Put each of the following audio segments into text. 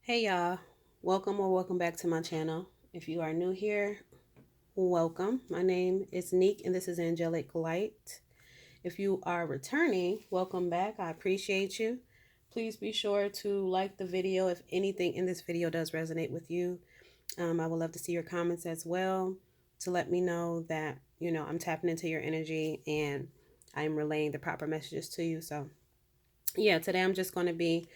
Hey y'all, welcome back to my channel. If you are new here, welcome. My name is Neek and this is Angelic Light. If you are returning, welcome back. I appreciate you. Please be sure to like the video if anything in this video does resonate with you. I would love to see your comments as well to let me know that, I'm tapping into your energy and I'm relaying the proper messages to you. So yeah, today I'm just going to be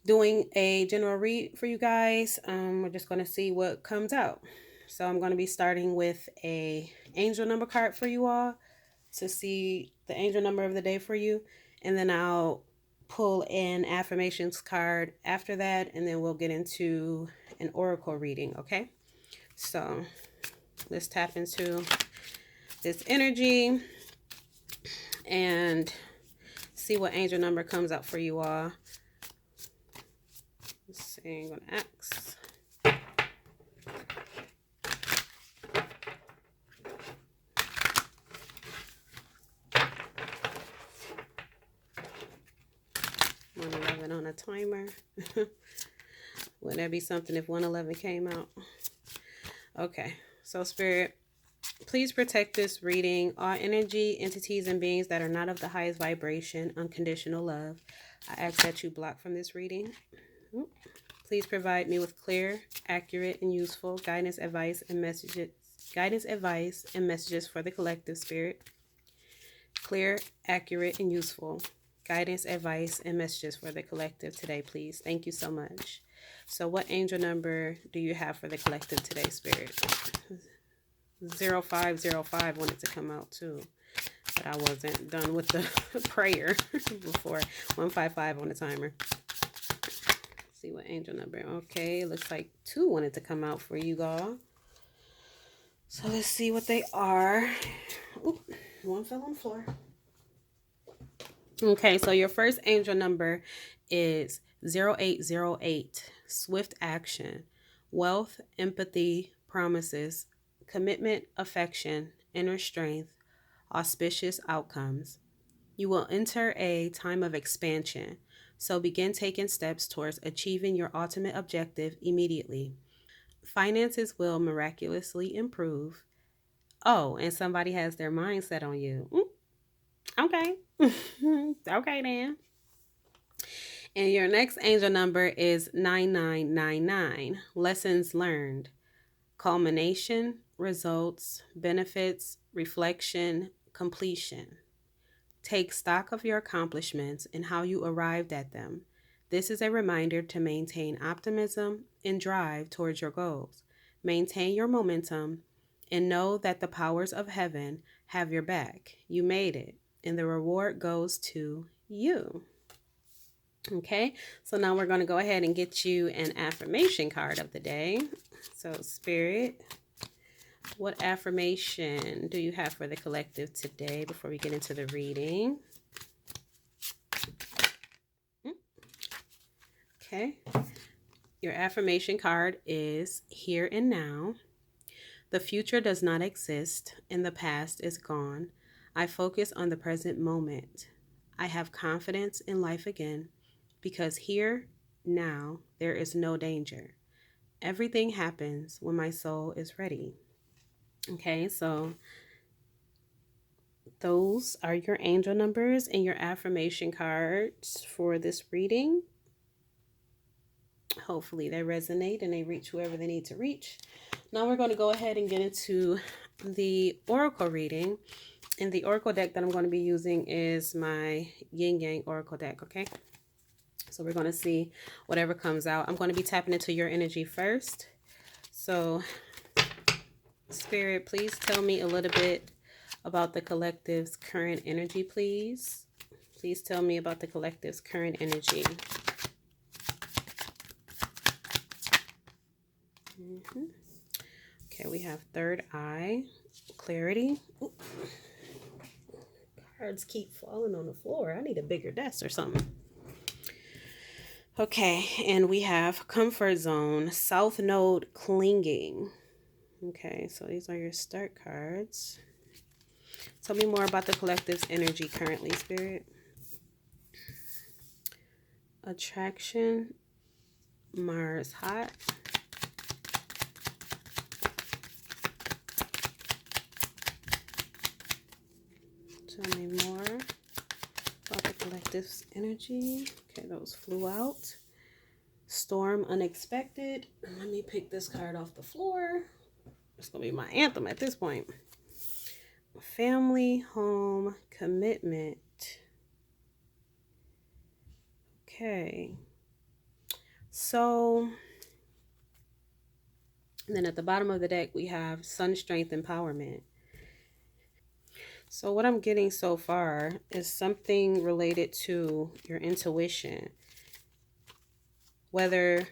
doing a general read for you guys. We're just going to see what comes out. So I'm going to be starting with a angel number card for you all to see the angel number of the day for you. And then I'll pull an affirmations card after that. And then we'll get into an oracle reading. Okay. So let's tap into this energy and see what angel number comes out for you all. Let's see. I'm going to ask. 111 on a timer. Would that be something if 111 came out? Okay, so Spirit, please protect this reading. All energy, entities, and beings that are not of the highest vibration, unconditional love, I ask that you block from this reading. Please provide me with clear, accurate, and useful guidance, advice, and messages. Guidance, advice, and messages for the collective, Spirit. Clear, accurate, and useful guidance, advice, and messages for the collective today, please. Thank you so much. So what angel number do you have for the collective today, Spirit? 0505 wanted to come out too, but I wasn't done with the prayer before. 155 on the timer. Let's see what angel number. Okay, looks like 2 wanted to come out for you all. So let's see what they are. Oop, one fell on the floor. Okay, so your first angel number is 0808. Swift action, wealth, empathy, promises, commitment, affection, inner strength, auspicious outcomes. You will enter a time of expansion, so begin taking steps towards achieving your ultimate objective immediately. Finances will miraculously improve. Oh, and somebody has their mindset on you. Okay. Okay, then. And your next angel number is 9999. Lessons learned, culmination, results, benefits, reflection, completion. Take stock of your accomplishments and how you arrived at them. This is a reminder to maintain optimism and drive towards your goals. Maintain your momentum and know that the powers of heaven have your back. You made it, and the reward goes to you. Okay, so now we're going to go ahead and get you an affirmation card of the day. So, Spirit, what affirmation do you have for the collective today before we get into the reading? Okay, your affirmation card is here and now. The future does not exist and the past is gone. I focus on the present moment. I have confidence in life again because here, now, there is no danger. Everything happens when my soul is ready. Okay, so those are your angel numbers and your affirmation cards for this reading. Hopefully they resonate and they reach whoever they need to reach. Now we're going to go ahead and get into the oracle reading. And the oracle deck that I'm going to be using is my Yin Yang oracle deck, okay? So we're going to see whatever comes out. I'm going to be tapping into your energy first. So, Spirit, please tell me a little bit about the collective's current energy, please. Please tell me about the collective's current energy. Okay, we have third eye, clarity. Ooh. Cards keep falling on the floor. I need a bigger desk or something. Okay, and we have comfort zone, south node, clinging. Okay, so these are your start cards. Tell me more about the collective's energy currently, Spirit. Attraction, Mars hot. Tell me more about the collective's energy. Okay, those flew out. Storm unexpected. Let me pick this card off the floor. It's going to be my anthem at this point. Family, home, commitment. Okay. So, then at the bottom of the deck, we have sun, strength, empowerment. So what I'm getting so far is something related to your intuition. Whether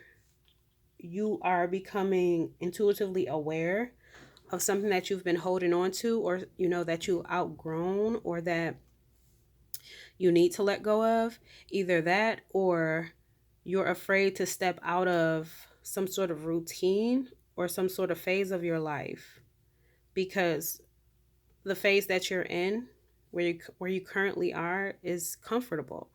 you are becoming intuitively aware of something that you've been holding on to, or that you've outgrown, or that you need to let go of. Either that, or you're afraid to step out of some sort of routine or some sort of phase of your life, because the phase that you're in, where you currently are, is comfortable,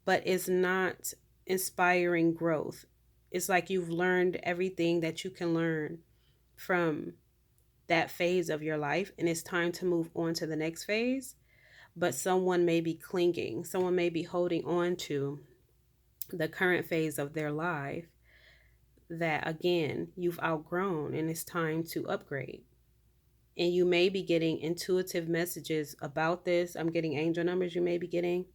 but is not inspiring growth. It's like you've learned everything that you can learn from that phase of your life, and it's time to move on to the next phase. But someone may be clinging, someone may be holding on to the current phase of their life that, again, you've outgrown, and it's time to upgrade. And you may be getting intuitive messages about this. I'm getting angel numbers. You may be getting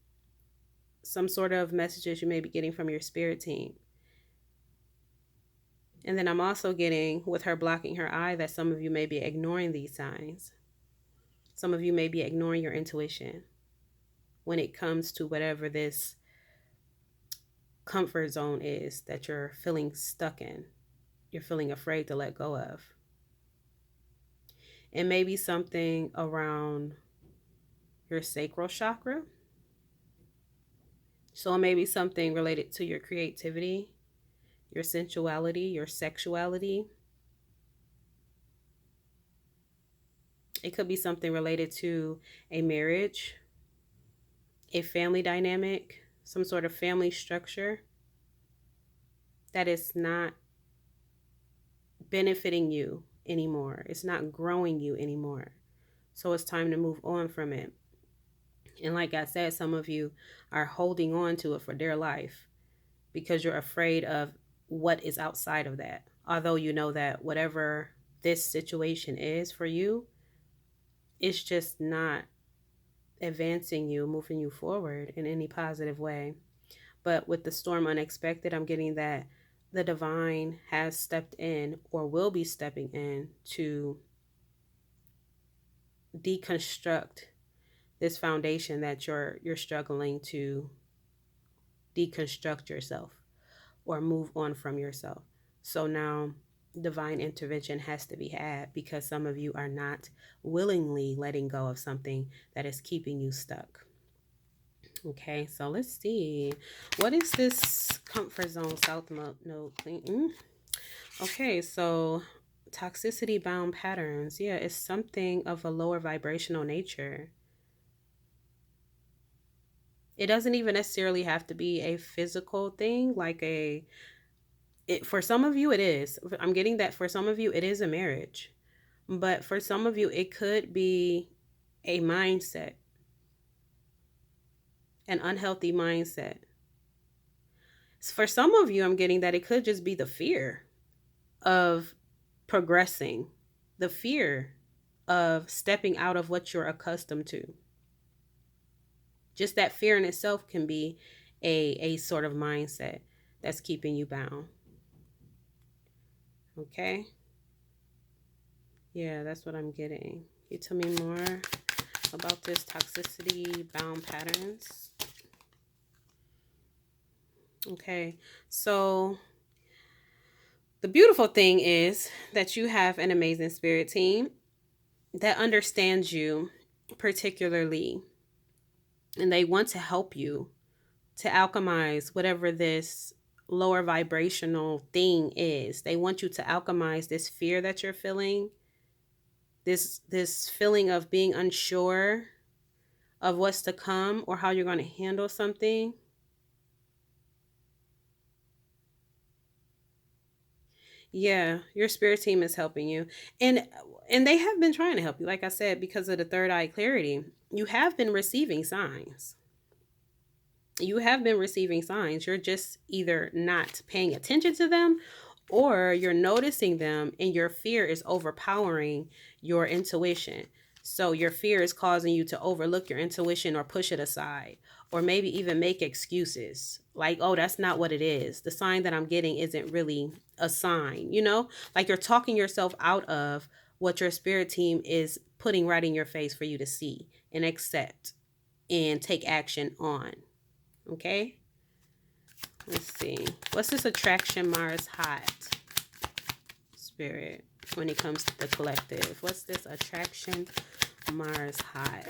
some sort of messages you may be getting from your spirit team. And then I'm also getting, with her blocking her eye, that some of you may be ignoring these signs. Some of you may be ignoring your intuition when it comes to whatever this comfort zone is that you're feeling stuck in, you're feeling afraid to let go of. It may be something around your sacral chakra. So it may be something related to your creativity, your sensuality, your sexuality. It could be something related to a marriage, a family dynamic, some sort of family structure that is not benefiting you anymore. It's not growing you anymore. So it's time to move on from it. And like I said, some of you are holding on to it for dear life because you're afraid of what is outside of that. Although you know that whatever this situation is for you, it's just not advancing you, moving you forward in any positive way. But with the storm unexpected, I'm getting that the divine has stepped in, or will be stepping in, to deconstruct this foundation that you're struggling to deconstruct yourself or move on from yourself. So now divine intervention has to be had, because some of you are not willingly letting go of something that is keeping you stuck. Okay, so let's see. What is this comfort zone south node clean? Okay, so toxicity bound patterns. Yeah, it's something of a lower vibrational nature. It doesn't even necessarily have to be a physical thing, like for some of you it is. I'm getting that for some of you it is a marriage. But for some of you it could be a mindset, an unhealthy mindset. For some of you, I'm getting that it could just be the fear of progressing, the fear of stepping out of what you're accustomed to. Just that fear in itself can be a sort of mindset that's keeping you bound. Okay? Yeah, that's what I'm getting. Can you tell me more about this toxicity bound patterns? Okay, so the beautiful thing is that you have an amazing spirit team that understands you particularly, and they want to help you to alchemize whatever this lower vibrational thing is. They want you to alchemize this fear that you're feeling, this feeling of being unsure of what's to come or how you're going to handle something. Yeah, your spirit team is helping you. And they have been trying to help you. Like I said, because of the third eye clarity, you have been receiving signs. You have been receiving signs. You're just either not paying attention to them, or you're noticing them and your fear is overpowering your intuition. So your fear is causing you to overlook your intuition or push it aside, or maybe even make excuses like, oh, that's not what it is. The sign that I'm getting isn't really a sign, like you're talking yourself out of what your spirit team is putting right in your face for you to see and accept and take action on. Okay? Let's see. What's this attraction Mars hot spirit when it comes to the collective? What's this attraction Mars hot?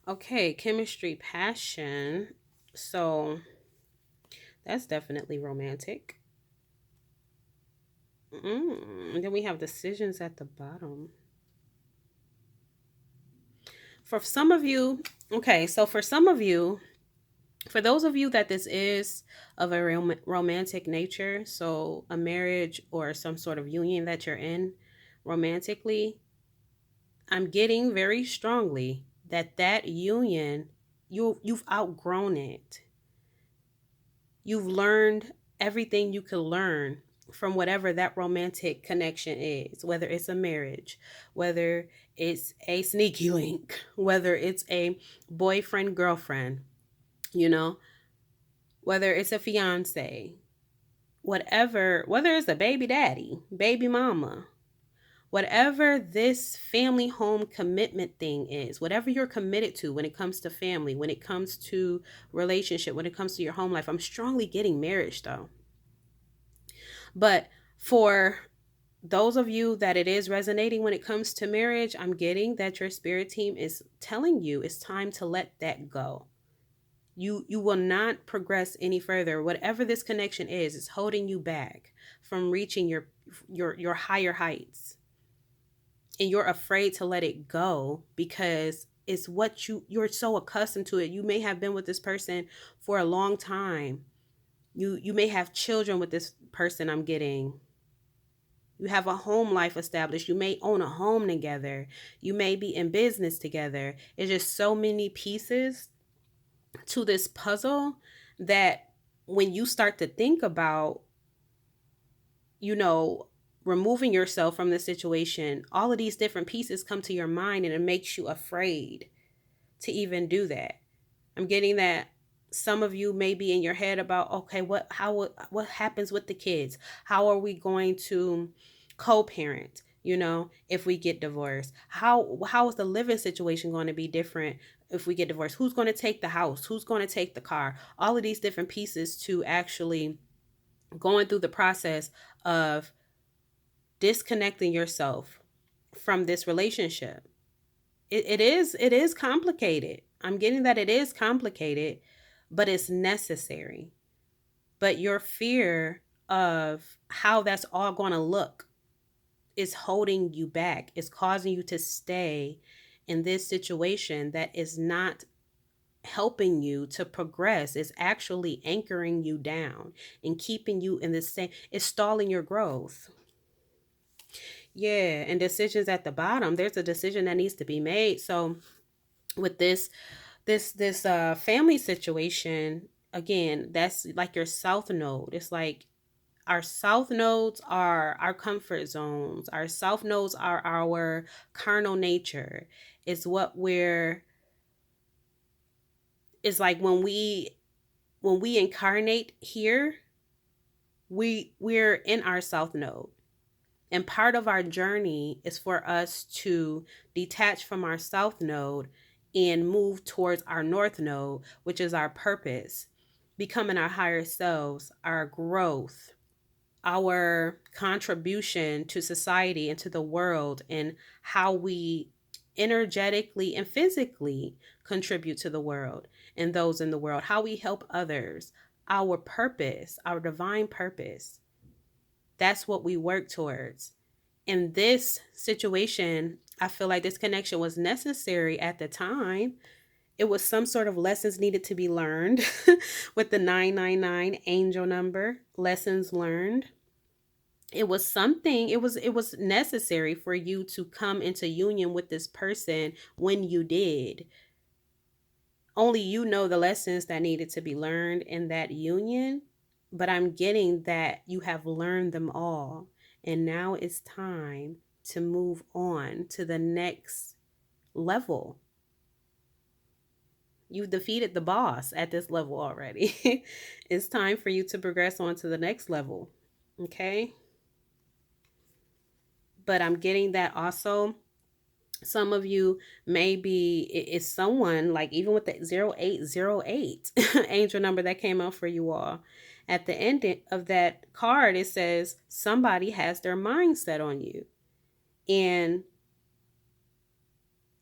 Okay, chemistry, passion. So that's definitely romantic. And then we have decisions at the bottom. For some of you, okay, so for some of you, for those of you that this is of a romantic nature, so a marriage or some sort of union that you're in romantically, I'm getting very strongly that union, you've outgrown it. You've learned everything you could learn from whatever that romantic connection is, whether it's a marriage, whether it's a sneaky link, whether it's a boyfriend girlfriend, you know, whether it's a fiance, whatever, whether it's a baby daddy, baby mama, whatever this family home commitment thing is, whatever you're committed to when it comes to family, when it comes to relationship, when it comes to your home life. I'm strongly getting marriage though. But for those of you that it is resonating when it comes to marriage, I'm getting that your spirit team is telling you it's time to let that go. You will not progress any further. Whatever this connection is holding you back from reaching your higher heights. And you're afraid to let it go because it's what you're so accustomed to it. You may have been with this person for a long time. You may have children with this person. I'm getting, you have a home life established. You may own a home together. You may be in business together. It's just so many pieces to this puzzle that when you start to think about, you know, removing yourself from the situation, all of these different pieces come to your mind and it makes you afraid to even do that. I'm getting that some of you may be in your head about, okay, what happens with the kids? How are we going to co-parent, if we get divorced? How is the living situation going to be different if we get divorced? Who's going to take the house? Who's going to take the car? All of these different pieces to actually going through the process of disconnecting yourself from this relationship. It is complicated. I'm getting that it is complicated, but it's necessary. But your fear of how that's all going to look is holding you back. It's causing you to stay in this situation that is not helping you to progress. Is actually anchoring you down and keeping you in the same, it's stalling your growth. Yeah, and decisions at the bottom, there's a decision that needs to be made. So with this family situation, again, that's like your south node. It's like our south nodes are our comfort zones. Our south nodes are our carnal nature. It's like when we incarnate here, we're in our south node. And part of our journey is for us to detach from our south node and move towards our north node, which is our purpose, becoming our higher selves, our growth, our contribution to society and to the world, and how we energetically and physically contribute to the world and those in the world, how we help others, our purpose, our divine purpose. That's what we work towards. In this situation, I feel like this connection was necessary at the time. It was some sort of lessons needed to be learned with the 999 angel number, lessons learned. It was something, it was necessary for you to come into union with this person when you did. Only you know the lessons that needed to be learned in that union, but I'm getting that you have learned them all. And now it's time to move on to the next level. You've defeated the boss at this level already. It's time for you to progress on to the next level. Okay? But I'm getting that also some of you maybe it's someone like even with the 0808 angel number that came out for you all. At the end of that card, it says somebody has their mind set on you. And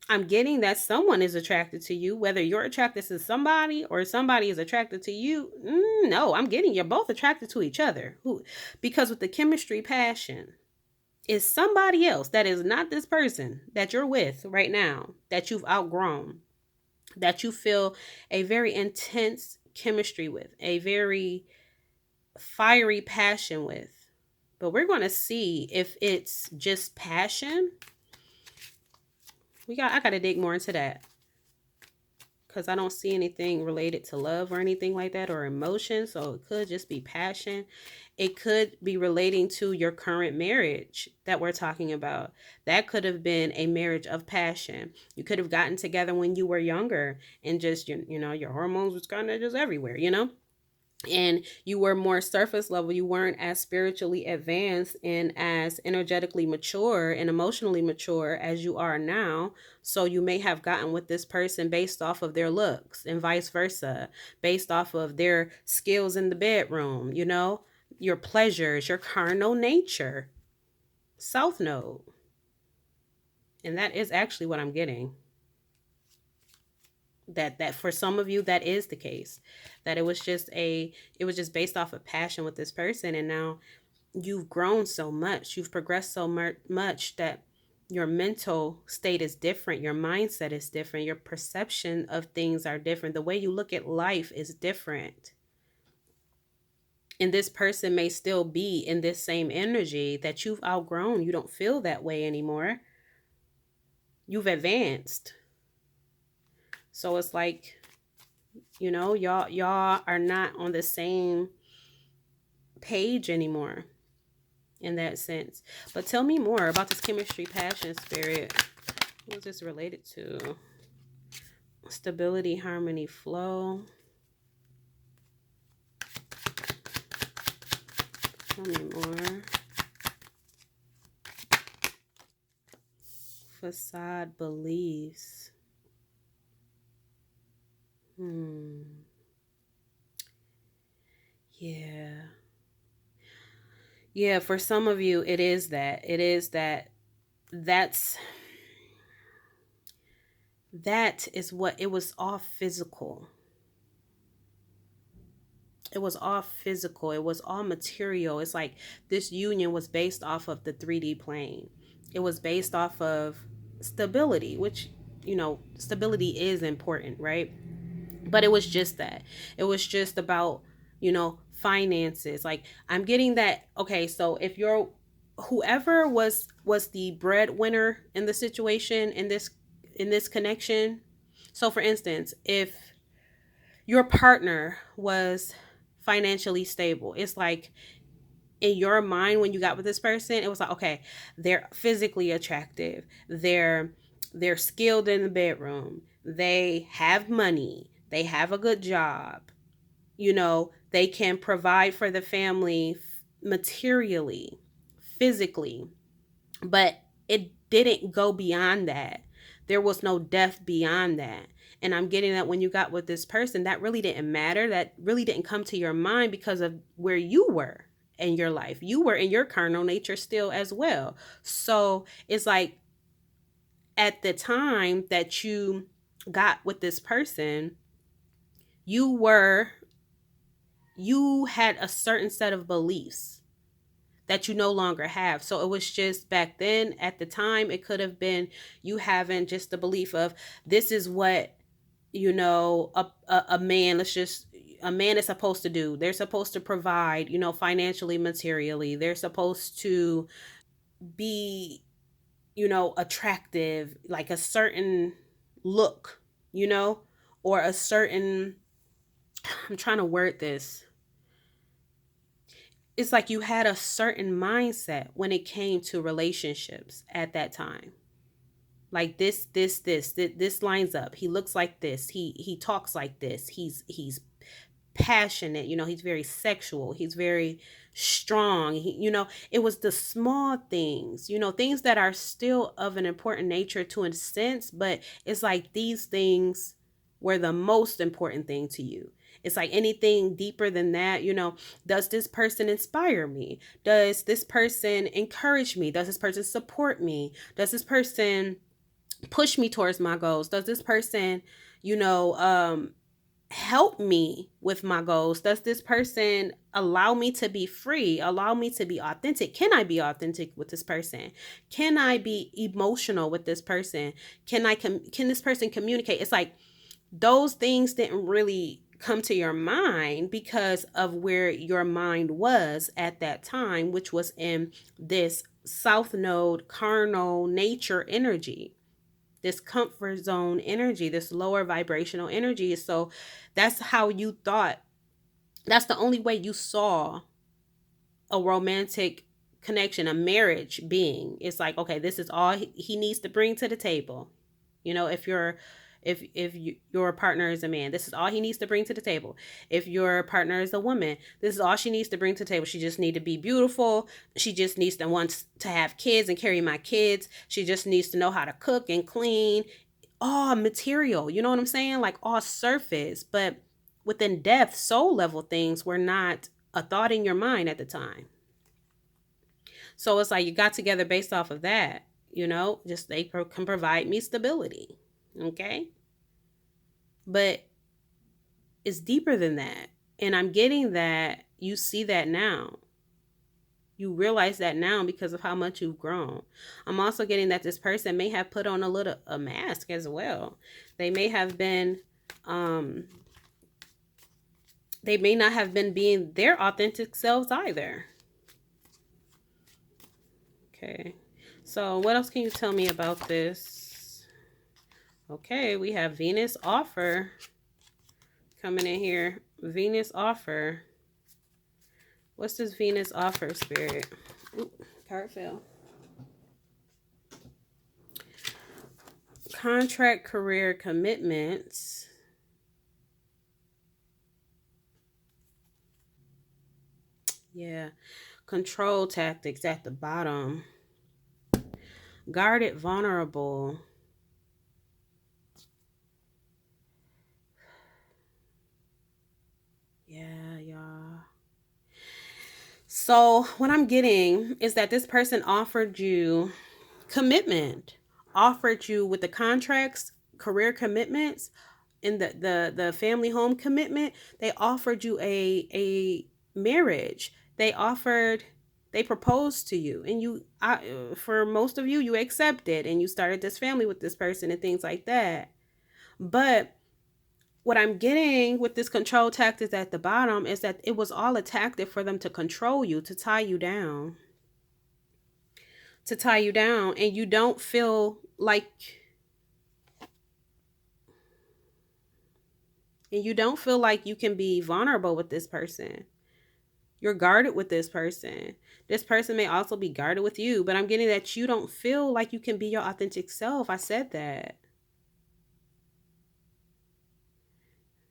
I'm getting that someone is attracted to you, whether you're attracted to somebody or somebody is attracted to you. No, I'm getting you're both attracted to each other. Who? Because with the chemistry, passion is somebody else that is not this person that you're with right now, that you've outgrown, that you feel a very intense chemistry with, a very fiery passion with. But we're going to see if it's just passion. I got to dig more into that, because I don't see anything related to love or anything like that or emotion. So it could just be passion. It could be relating to your current marriage that we're talking about. That could have been a marriage of passion. You could have gotten together when you were younger and just, your hormones was kind of just everywhere, and you were more surface level. You weren't as spiritually advanced and as energetically mature and emotionally mature as you are now. So you may have gotten with this person based off of their looks and vice versa, based off of their skills in the bedroom, your pleasures, your carnal nature, South Node. And that is actually what I'm getting. That for some of you, that is the case, that it was just based off of passion with this person. And now you've grown so much, you've progressed so much that your mental state is different, your mindset is different, your perception of things are different, the way you look at life is different. And this person may still be in this same energy that you've outgrown. You don't feel that way anymore. You've advanced. So it's like, y'all are not on the same page anymore in that sense. But tell me more about this chemistry, passion, spirit. What is this related to? Stability, harmony, flow. Tell me more. Facade, beliefs. Yeah, for some of you, it is that. That is what, it was all physical. It was all physical. It was all material. It's like this union was based off of the 3D plane. It was based off of stability, which, stability is important, right? But it was just that. It was just about, finances. Like, I'm getting that. Okay, so if you're whoever was the breadwinner in the situation, in this connection. So for instance, if your partner was financially stable, it's like in your mind when you got with this person, it was like, okay, they're physically attractive, they're skilled in the bedroom, they have money, they have a good job, they can provide for the family materially, physically. But it didn't go beyond that. There was no depth beyond that. And I'm getting that when you got with this person, that really didn't matter. That really didn't come to your mind because of where you were in your life. You were in your carnal nature still as well. So it's like at the time that you got with this person, you had a certain set of beliefs that you no longer have. So it was just back then, at the time, it could have been you having just the belief of this is what, a man, a man is supposed to do. They're supposed to provide, financially, materially. They're supposed to be, attractive, like a certain look, you know, or a certain, I'm trying to word this. It's like you had a certain mindset when it came to relationships at that time. Like this lines up. He looks like this. He talks like this. He's passionate, he's very sexual, he's very strong. It was the small things, things that are still of an important nature to a sense, but it's like these things were the most important thing to you. It's like anything deeper than that, does this person inspire me? Does this person encourage me? Does this person support me? Does this person push me towards my goals? Does this person, you know, help me with my goals? Does this person allow me to be free, allow me to be authentic? Can I be authentic with this person? Can I be emotional with this person? Can this person communicate? It's like those things didn't really come to your mind because of where your mind was at that time, which was in this south node carnal nature energy, this comfort zone energy, this lower vibrational energy. So that's how you thought. That's the only way you saw a romantic connection, a marriage being. It's like, okay, this is all he needs to bring to the table. If your partner is a man, this is all he needs to bring to the table. If your partner is a woman, this is all she needs to bring to the table. She just needs to be beautiful. She just needs to want to have kids and carry my kids. She just needs to know how to cook and clean. All material, you know what I'm saying? Like all surface, but within depth, soul level things were not a thought in your mind at the time. So it's like you got together based off of that, just they can provide me stability. Okay. But it's deeper than that. And I'm getting that you see that now. You realize that now because of how much you've grown. I'm also getting that this person may have put on a mask as well. They may have been, they may not have been being their authentic selves either. Okay. So what else can you tell me about this? Okay, we have Venus offer coming in here. Venus offer. What's this Venus offer, Spirit? Ooh, card fell. Contract, career, commitments. Yeah. Control tactics at the bottom. Guarded, vulnerable. Yeah, y'all. So what I'm getting is that this person offered you commitment, offered you with the contracts, career commitments, and the family home commitment. They offered you a marriage. They proposed to you, and for most of you, you accepted, and you started this family with this person and things like that. But what I'm getting with this control tactics at the bottom is that it was all a tactic for them to control you, to tie you down. To tie you down, and you don't feel like you can be vulnerable with this person. You're guarded with this person. This person may also be guarded with you, but I'm getting that you don't feel like you can be your authentic self. I said that.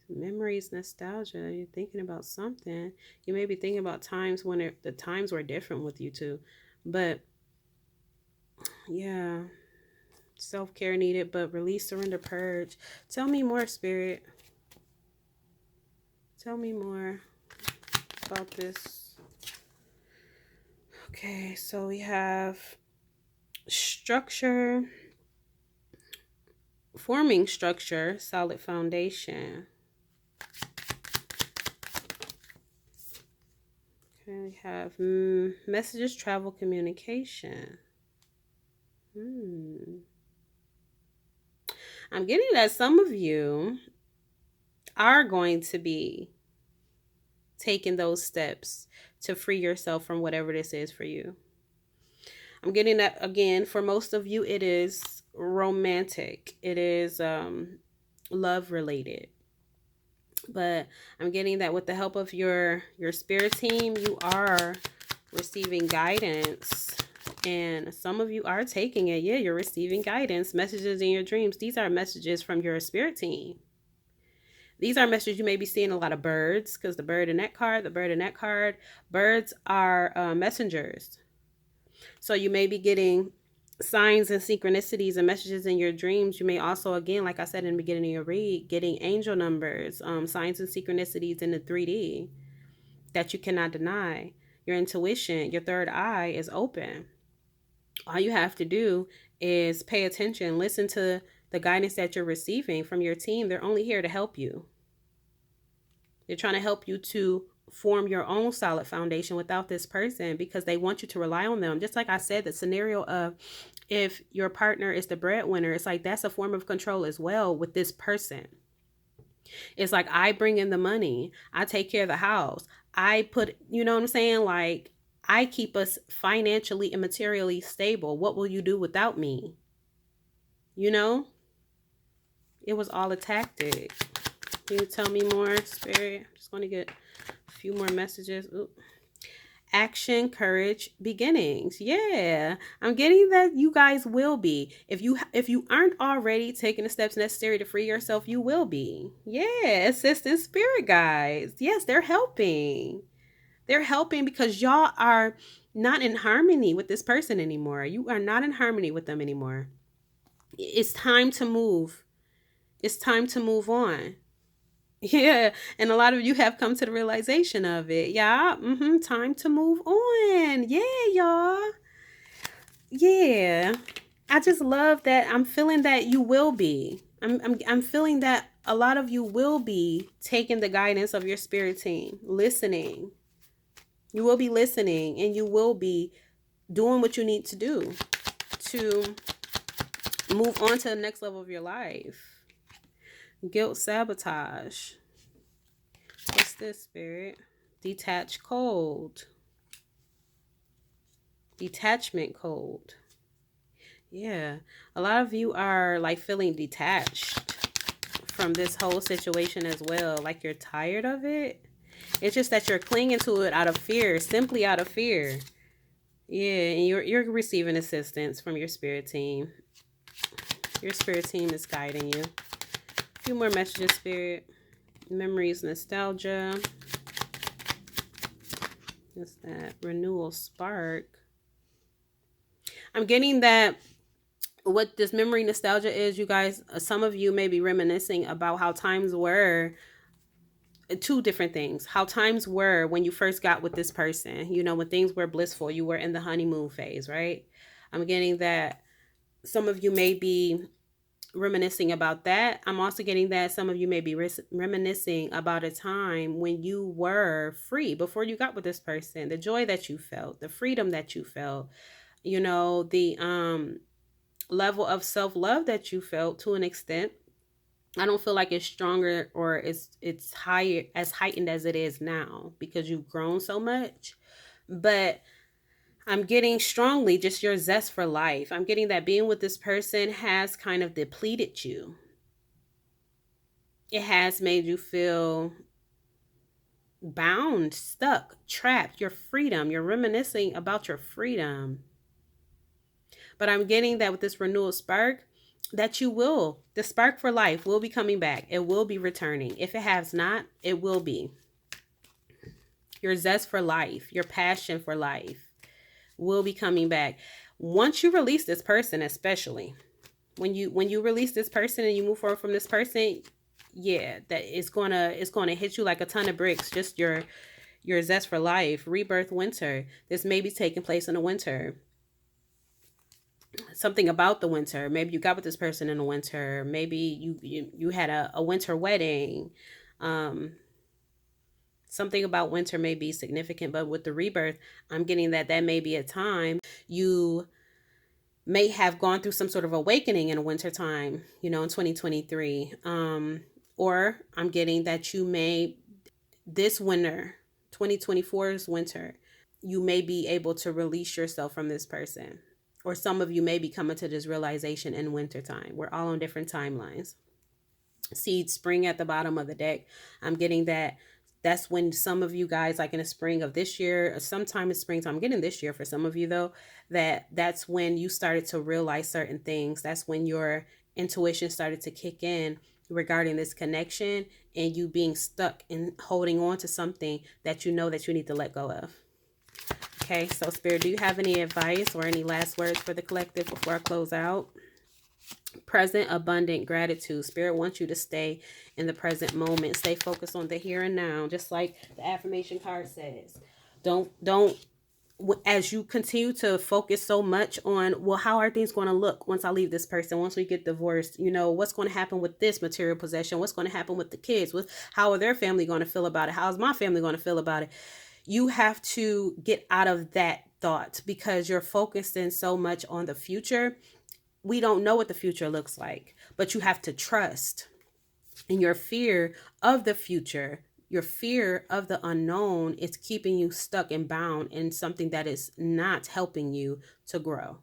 Memories, nostalgia. You're thinking about something. You may be thinking about times when the times were different with you two. But yeah, self-care needed, but release, surrender, purge. Tell me more, Spirit. Tell me more about this. Okay, so we have structure, forming structure, solid foundation. Okay, we have messages, travel, communication. I'm getting that some of you are going to be taking those steps to free yourself from whatever this is for you. I'm getting that again. For most of you, it is romantic. It is love related. But I'm getting that with the help of your spirit team, you are receiving guidance. And some of you are taking it. Yeah, you're receiving guidance, messages in your dreams. These are messages from your spirit team. These are messages you may be seeing a lot of birds, because the bird in that card, birds are messengers. So you may be getting signs and synchronicities and messages in your dreams. You may also, again, like I said in the beginning of your read, getting angel numbers, signs and synchronicities in the 3D that you cannot deny. Your intuition, your third eye is open. All you have to do is pay attention, listen to the guidance that you're receiving from your team. They're only here to help you. They're trying to help you to form your own solid foundation without this person, because they want you to rely on them. Just like I said, the scenario of if your partner is the breadwinner, it's like that's a form of control as well with this person. It's like, I bring in the money, I take care of the house, I put, you know what I'm saying? Like, I keep us financially and materially stable. What will you do without me? You know? It was all a tactic. Can you tell me more, Spirit? I'm just going to get a few more messages. Ooh. Action, courage, beginnings. Yeah, I'm getting that you guys will be. If you aren't already taking the steps necessary to free yourself, you will be. Yeah, assistant spirit guides. Yes, they're helping. They're helping because y'all are not in harmony with this person anymore. You are not in harmony with them anymore. It's time to move. It's time to move on. Yeah, and a lot of you have come to the realization of it. Yeah, time to move on. Yeah, y'all. Yeah. I just love that. I'm feeling that you will be. I'm feeling that a lot of you will be taking the guidance of your spirit team, listening. You will be listening, and you will be doing what you need to do to move on to the next level of your life. Guilt, sabotage. What's this, Spirit? Detached cold. Detachment cold. Yeah. A lot of you are like feeling detached from this whole situation as well. Like you're tired of it. It's just that you're clinging to it out of fear, simply out of fear. Yeah, and you're receiving assistance from your spirit team. Your spirit team is guiding you. A few more messages, Spirit. Memories, nostalgia. What's that? Renewal spark. I'm getting that what this memory nostalgia is, you guys, some of you may be reminiscing about how times were. Two different things. How times were when you first got with this person, you know, when things were blissful, you were in the honeymoon phase, right? I'm getting that some of you may be reminiscing about that. I'm also getting that some of you may be reminiscing about a time when you were free before you got with this person, the joy that you felt, the freedom that you felt, you know, the level of self-love that you felt to an extent. I don't feel like it's stronger or it's higher, as heightened as it is now, because you've grown so much. But I'm getting strongly just your zest for life. I'm getting that being with this person has kind of depleted you. It has made you feel bound, stuck, trapped, your freedom. You're reminiscing about your freedom. But I'm getting that with this renewal spark, that you will, the spark for life will be coming back. It will be returning. If it has not, it will be. Your zest for life, your passion for life will be coming back. Once you release this person, especially when you release this person and you move forward from this person, yeah, that it's gonna hit you like a ton of bricks. Just your zest for life, rebirth, winter. This may be taking place in the winter. Something about the winter. Maybe you got with this person in the winter. Maybe you had a winter wedding. Something about winter may be significant, but with the rebirth, I'm getting that may be a time you may have gone through some sort of awakening in a winter time, you know, in 2023. Or I'm getting that you may, this winter, 2024's winter, you may be able to release yourself from this person. Or some of you may be coming to this realization in wintertime. We're all on different timelines. Seed spring at the bottom of the deck. I'm getting that that's when some of you guys, like in the spring of this year, or sometime in springtime, I'm getting this year for some of you though, that's when you started to realize certain things. That's when your intuition started to kick in regarding this connection, and you being stuck and holding on to something that you know that you need to let go of. Okay, so Spirit, do you have any advice or any last words for the collective before I close out? Present abundant gratitude. Spirit wants you to stay in the present moment. Stay focused on the here and now, just like the affirmation card says. Don't as you continue to focus so much on, well, how are things going to look once I leave this person, once we get divorced, what's going to happen with this material possession, what's going to happen with the kids, how are their family going to feel about it, how's my family going to feel about it. You have to get out of that thought, because you're focusing so much on the future. We don't know what the future looks like, but you have to trust. And your fear of the future, your fear of the unknown, is keeping you stuck and bound in something that is not helping you to grow.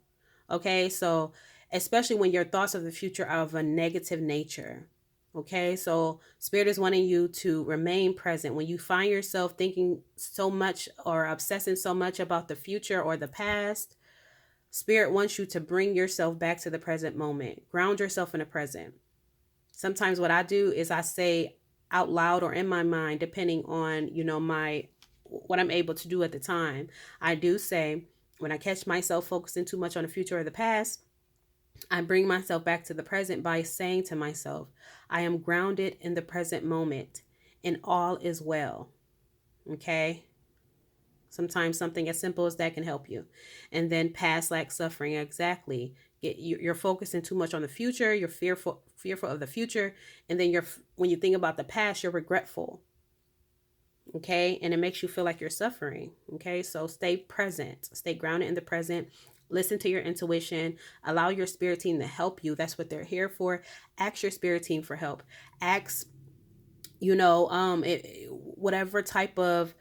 Okay, so especially when your thoughts of the future are of a negative nature. Okay, so Spirit is wanting you to remain present. When you find yourself thinking so much or obsessing so much about the future or the past, Spirit wants you to bring yourself back to the present moment. Ground yourself in the present. Sometimes what I do is I say out loud or in my mind, depending on, my what I'm able to do at the time. I do say, when I catch myself focusing too much on the future or the past, I bring myself back to the present by saying to myself, I am grounded in the present moment and all is well. Okay? Sometimes something as simple as that can help you. And then past lack suffering. Exactly. You're focusing too much on the future. You're fearful of the future. And then when you think about the past, you're regretful. Okay. And it makes you feel like you're suffering. Okay. So stay present, stay grounded in the present. Listen to your intuition. Allow your spirit team to help you. That's what they're here for. Ask your spirit team for help. Ask, whatever type of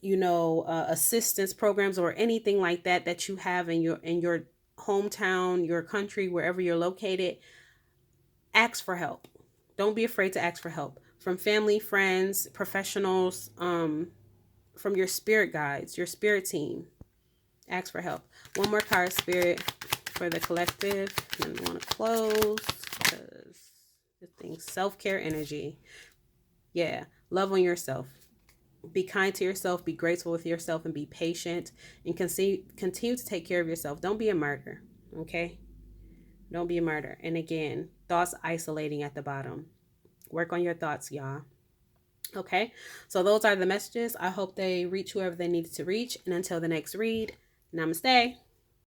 assistance programs or anything like that you have in your hometown, your country, wherever you're located. Ask for help. Don't be afraid to ask for help from family, friends, professionals, from your spirit guides, your spirit team. Ask for help. One more card, Spirit, for the collective. And I want to close because the thing, self-care energy. Yeah, love on yourself. Be kind to yourself, be grateful with yourself, and be patient, and continue to take care of yourself. Don't be a martyr, okay? Don't be a martyr. And again, thoughts isolating at the bottom. Work on your thoughts, y'all. Okay, so those are the messages. I hope they reach whoever they needed to reach. And until the next read, namaste.